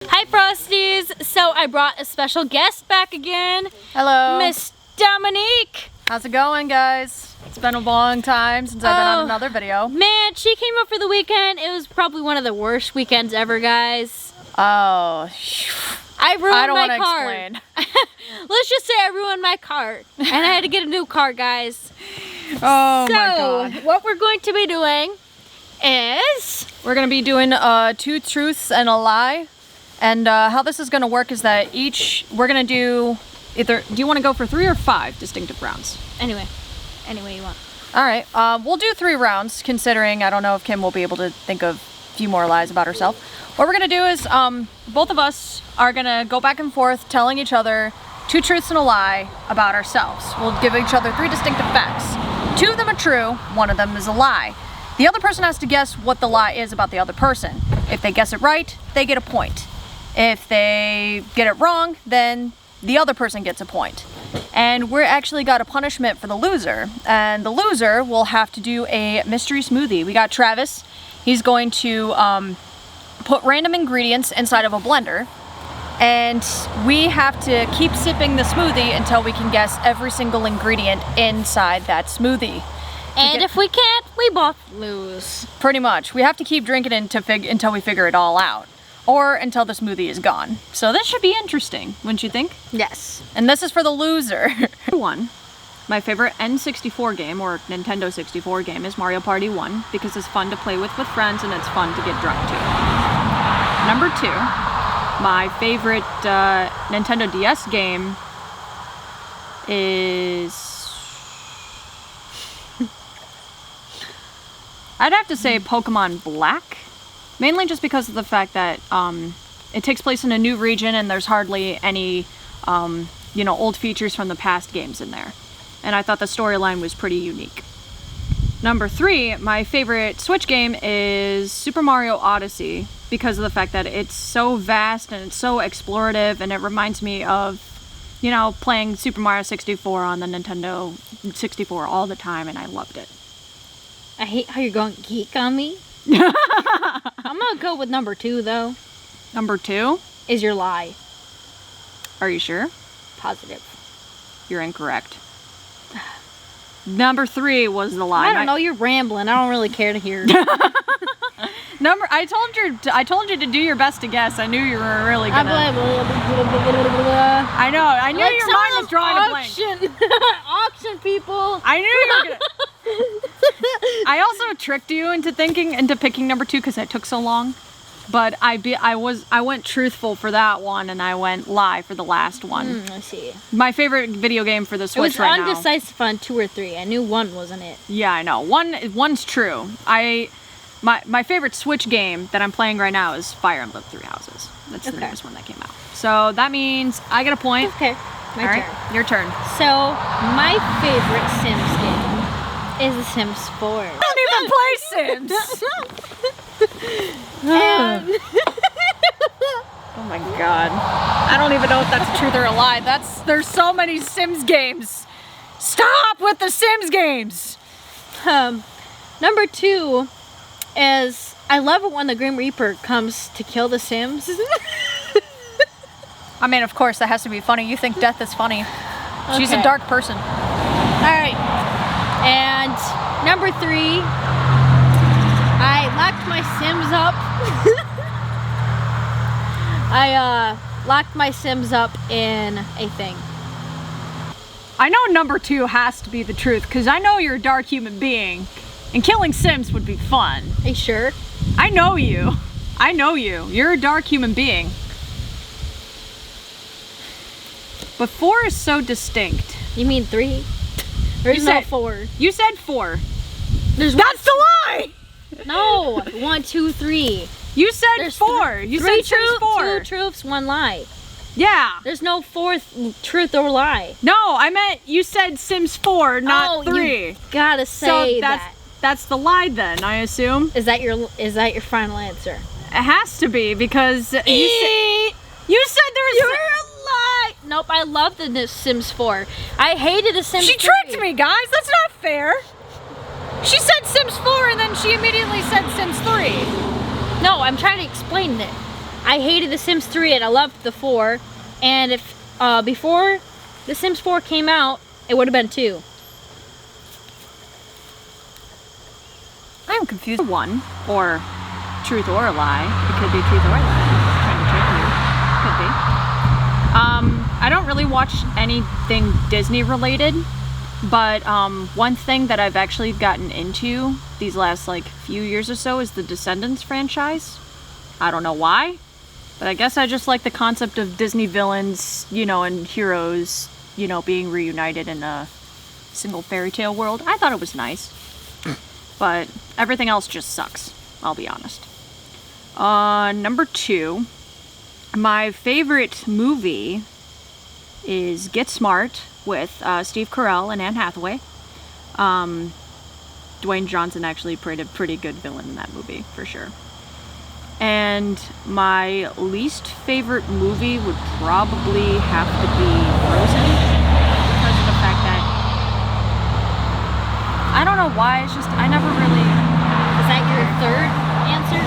Hi Frosties! So I brought a special guest back again. Hello. Miss Dominique! How's it going, guys? It's been a long time since I've been on another video. Man, she came up for the weekend. It was probably one of the worst weekends ever, guys. Oh. I ruined I don't my want to car. explain. Let's just say I ruined my car. And I had to get a new car, guys. Oh So, my god. what we're going to be doing is... We're going to be doing 2 truths and a lie. And how this is going to work is that we're going to do either, do you want to go for 3 or 5 distinctive rounds? Anyway you want. Alright, we'll do 3 rounds, considering I don't know if Kim will be able to think of a few more lies about herself. What we're going to do is, both of us are going to go back and forth telling each other 2 truths and a lie about ourselves. We'll give each other 3 distinctive facts. 2 of them are true, 1 of them is a lie. The other person has to guess what the lie is about the other person. If they guess it right, they get a point. If they get it wrong, then the other person gets a point. And we're actually got a punishment for the loser. And the loser will have to do a mystery smoothie. We got Travis. He's going to put random ingredients inside of a blender. And we have to keep sipping the smoothie until we can guess every single ingredient inside that smoothie. And if we can't, we both lose. Pretty much. We have to keep drinking until we figure it all out. Or until the smoothie is gone. So this should be interesting, wouldn't you think? Yes. And this is for the loser. 1. My favorite N64 game, or Nintendo 64 game, is Mario Party 1, because it's fun to play with friends and it's fun to get drunk to. Number 2, my favorite Nintendo DS game is... I'd have to say Pokemon Black. Mainly just because of the fact that it takes place in a new region and there's hardly any, old features from the past games in there. And I thought the storyline was pretty unique. Number 3, my favorite Switch game is Super Mario Odyssey because of the fact that it's so vast and it's so explorative and it reminds me of, playing Super Mario 64 on the Nintendo 64 all the time and I loved it. I hate how you're going geek on me. I'm gonna go with number 2 though. Number 2? Is your lie. Are you sure? Positive. You're incorrect. Number 3 was the lie. I don't know, you're rambling. I don't really care to hear. I told you to do your best to guess. I knew you were really gonna. I know. I knew your mind was drawing a blank. Auction people. I knew you were gonna. I also tricked you into picking number 2 because it took so long. But I went truthful for that one and I went lie for the last one. I see. My favorite video game for the Switch right now. It was undecisive on 2 or 3. I knew 1 wasn't it. Yeah, I know. One's true. My favorite Switch game that I'm playing right now is Fire Emblem 3 Houses. That's the newest one that came out. So that means I get a point. Okay, my turn. Right, your turn. So my favorite Sims game is The Sims 4. I don't even play Sims. Oh my god. I don't even know if that's a truth or a lie. There's so many Sims games. Stop with the Sims games. Number 2 is I love it when the Grim Reaper comes to kill the Sims. I mean, of course, that has to be funny. You think death is funny. She's a dark person. Alright. And number 3, I locked my Sims up. I locked my Sims up in a thing. I know number 2 has to be the truth, because I know you're a dark human being, and killing Sims would be fun. Are you sure? I know you. I know you. You're a dark human being. But 4 is so distinct. You mean 3? There's no 4. You said 4. That's the lie! No, 1, 2, 3. You said 4. You said Sims 4. 2 truths, 1 lie. Yeah. There's no 4th truth or lie. No, I meant you said Sims 4, not 3. You gotta say that. That's the lie then, I assume. Is that your final answer? It has to be because you said there was. You're a lie. Nope, I love the Sims 4. I hated the Sims 3. She tricked me, guys. That's not fair. She said Sims 4 and then she immediately said Sims 3. No, I'm trying to explain it. I hated The Sims 3 and I loved the 4. And if before The Sims 4 came out, it would have been 2. I'm confused. 1 or truth or a lie. It could be truth or a lie. Trying to trick you. Could be. I don't really watch anything Disney related, but one thing that I've actually gotten into these last like few years or so is the Descendants franchise. I don't know why, but I guess I just like the concept of Disney villains, you know, and heroes, you know, being reunited in a single fairy tale world. I thought it was nice, but everything else just sucks, I'll be honest. Number 2, my favorite movie is Get Smart with Steve Carell and Anne Hathaway. Dwayne Johnson actually played a pretty good villain in that movie, for sure. And my least favorite movie would probably have to be Frozen, because of the fact that I don't know why, it's just I never really... Is that your third answer?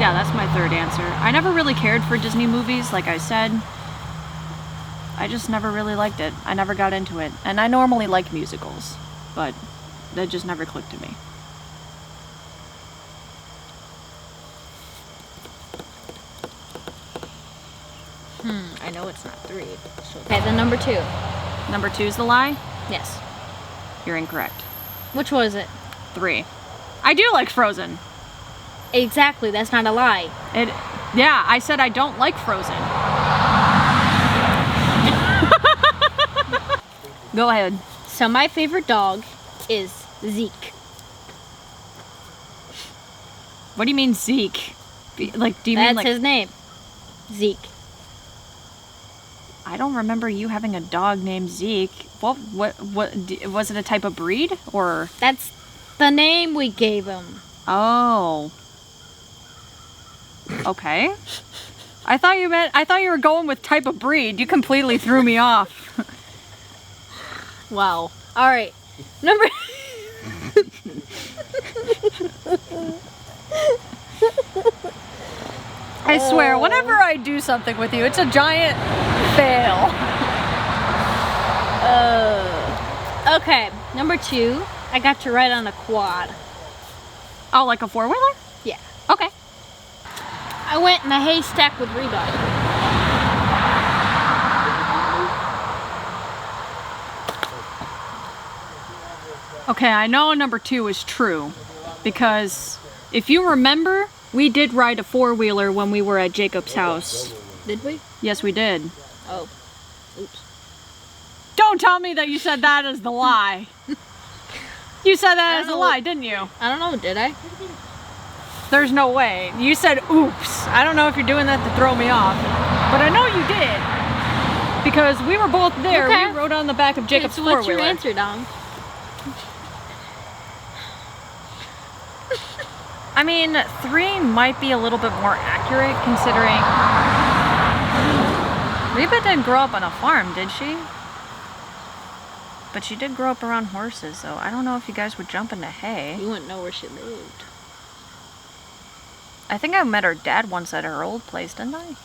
Yeah, that's my third answer. I never really cared for Disney movies, like I said. I just never really liked it. I never got into it. And I normally like musicals, but that just never clicked to me. I know it's not 3. So. Okay, then number 2. Number 2 is the lie? Yes. You're incorrect. Which was it? 3. I do like Frozen. Exactly, that's not a lie. Yeah, I said I don't like Frozen. Go ahead. So my favorite dog is Zeke. What do you mean Zeke? Like, do you That's mean like... his name. Zeke. I don't remember you having a dog named Zeke. What, was it a type of breed, or? That's the name we gave him. Oh. Okay. I thought you were going with type of breed. You completely threw me off. Wow. All right. Number. I swear, whenever I do something with you, it's a giant fail. Okay. Number 2. I got to ride on a quad. Oh, like a 4-wheeler? Yeah. Okay. I went in a haystack with Reebok. Okay, I know number 2 is true, because if you remember, we did ride a 4-wheeler when we were at Jacob's house. Did we? Yes, we did. Oh. Oops. Don't tell me that you said that as the lie. You said that as a lie, didn't you? I don't know, did I? There's no way. You said oops. I don't know if you're doing that to throw me off, but I know you did. Because we were both there. Okay. We rode on the back of Jacob's So what's your 4-wheeler. answer, Dom? I mean, 3 might be a little bit more accurate considering Reba didn't grow up on a farm, did she? But she did grow up around horses, so I don't know if you guys would jump into hay. You wouldn't know where she lived. I think I met her dad once at her old place, didn't I?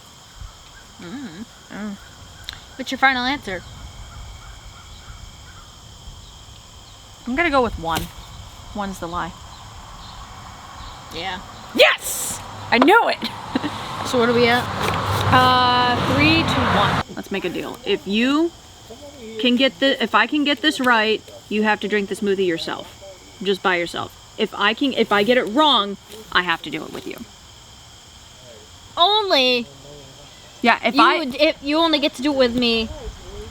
What's your final answer? I'm gonna go with 1. 1's the lie. Yeah. Yes! I knew it! So what are we at? 3 to 1. Let's make a deal. If you can get if I can get this right, you have to drink the smoothie yourself. Just by yourself. If I get it wrong, I have to do it with you. Only. Yeah, if you only get to do it with me.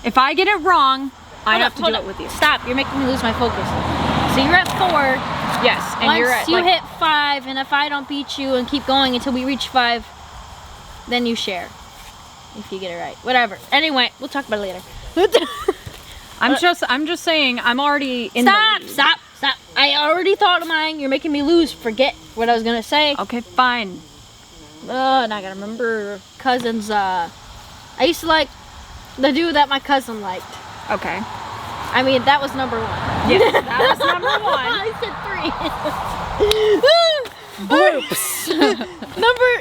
If I get it wrong, I have to do Hold it up. with you. Stop! You're making me lose my focus. So you're at 4. Yes, and Once you're at you like, hit 5, and if I don't beat you and keep going until we reach 5, then you share. If you get it right, whatever. Anyway, we'll talk about it later. I'm just saying. I'm already in. Stop! I already thought of mine. You're making me lose. Forget what I was gonna say. Okay, fine. And I gotta remember cousins. I used to like the dude that my cousin liked. Okay. I mean, that was number 1. Yeah, that was number 1. I said 3. Bloops.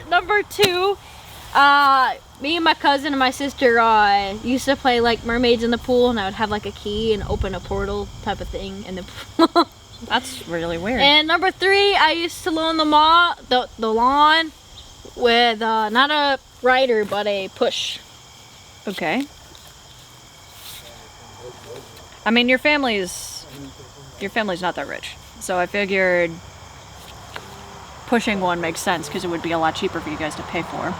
Number 2 Me and my cousin and my sister used to play like mermaids in the pool, and I would have like a key and open a portal type of thing in the pool. That's really weird. And number 3, I used to lawn the lawn with not a rider but a push. Okay. I mean, your family's not that rich, so I figured pushing one makes sense because it would be a lot cheaper for you guys to pay for.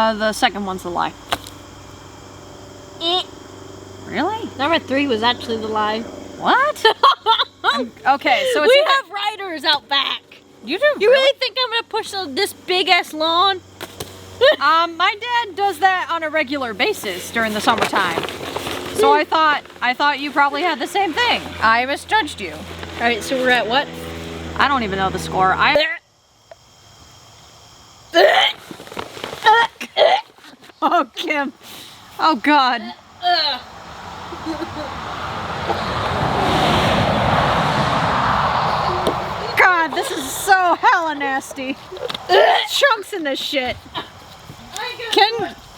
The second one's the lie. Really? Number 3 was actually the lie. What? Okay, so it's we have riders out back. You do? You really think I'm gonna push this big ass lawn? My dad does that on a regular basis during the summertime. So I thought you probably had the same thing. I misjudged you. All right, so we're at what? I don't even know the score. Oh, Kim. Oh, God. God, this is so hella nasty. Chunks in this shit.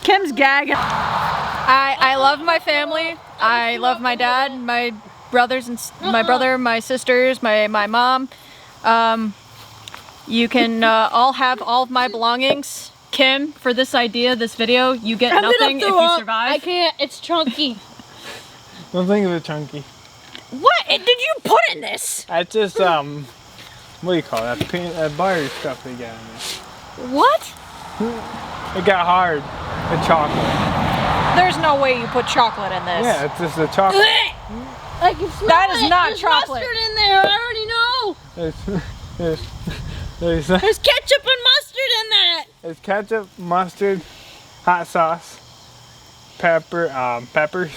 Kim's gagging. I love my family. I love my dad, my brothers and my brother, my sisters, my mom. You can all have all of my belongings. Kim, for this idea, this video, you get nothing if you survive. I can't. It's chunky. Don't think of it chunky. What did you put in this? That's just what do you call it? That butter stuff they got in there. What? It got hard. The chocolate. There's no way you put chocolate in this. Yeah, it's just the chocolate. I can smell That is it. not There's chocolate. mustard in there. I already know. There's There's ketchup and mustard in that. There's ketchup, mustard, hot sauce, peppers.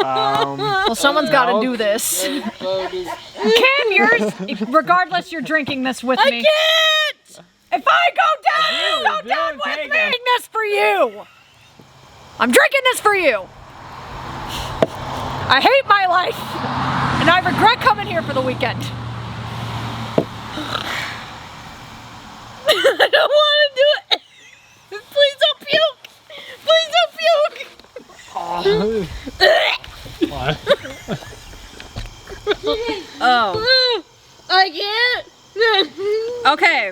Well, someone's got to do this. Kim, yours. Regardless, you're drinking this with me. I can't. If I go down, you go down with me. I'm drinking this for you. I'm drinking this for you. I hate my life, and I regret coming here for the weekend. I don't want to do it. Please don't puke. Please don't puke. What? Oh. I can't. Okay.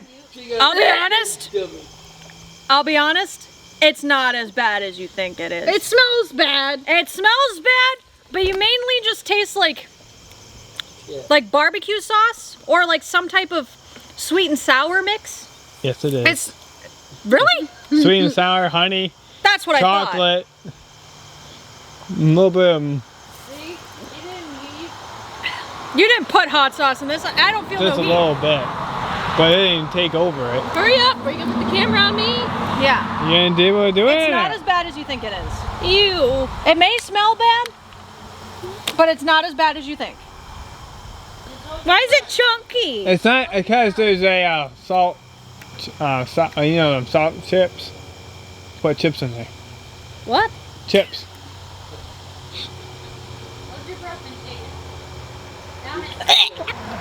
I'll be honest. It's not as bad as you think it is. It smells bad. It smells bad, but you mainly just taste like barbecue sauce or like some type of sweet and sour mix. Yes, it is. It's really Sweet and sour, honey, that's what chocolate, a little bit of You didn't put hot sauce in this. I don't feel just no a heat. little bit, but it didn't take over it. Hurry up. Are you gonna put the camera on me? Yeah. You ain't able to do it? It's not as bad as you think it is. Ew. It may smell bad, but it's not as bad as you think. Why is it chunky? It's not because there's a salt, you know, them salt chips. Put chips in there. What? Chips.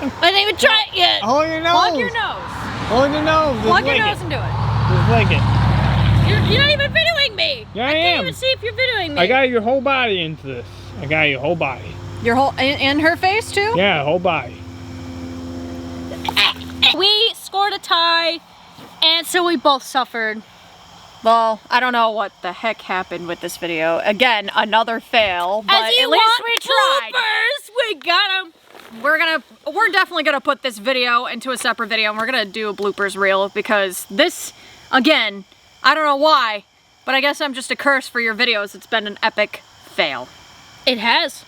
I didn't even try it yet. Hold your nose. Plug your nose. Hold your nose. Just Plug your lick nose it. and do it. Just lick it. You're not even videoing me. Yeah, I can't am. even see if you're videoing me. I got your whole body into this. I got your whole body. Your whole in her face too? Yeah, whole body. We scored a tie, and so we both suffered. Well, I don't know what the heck happened with this video. Again, another fail, but As you at least want we tried. bloopers, we got them. We're definitely gonna put this video into a separate video, and we're gonna do a bloopers reel because this, again, I don't know why, but I guess I'm just a curse for your videos. It's been an epic fail. It has.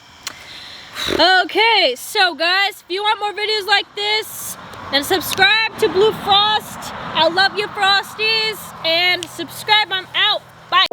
Okay, so guys, if you want more videos like this, then subscribe to Blue Frost. I love you, Frosties, and subscribe. I'm out. Bye.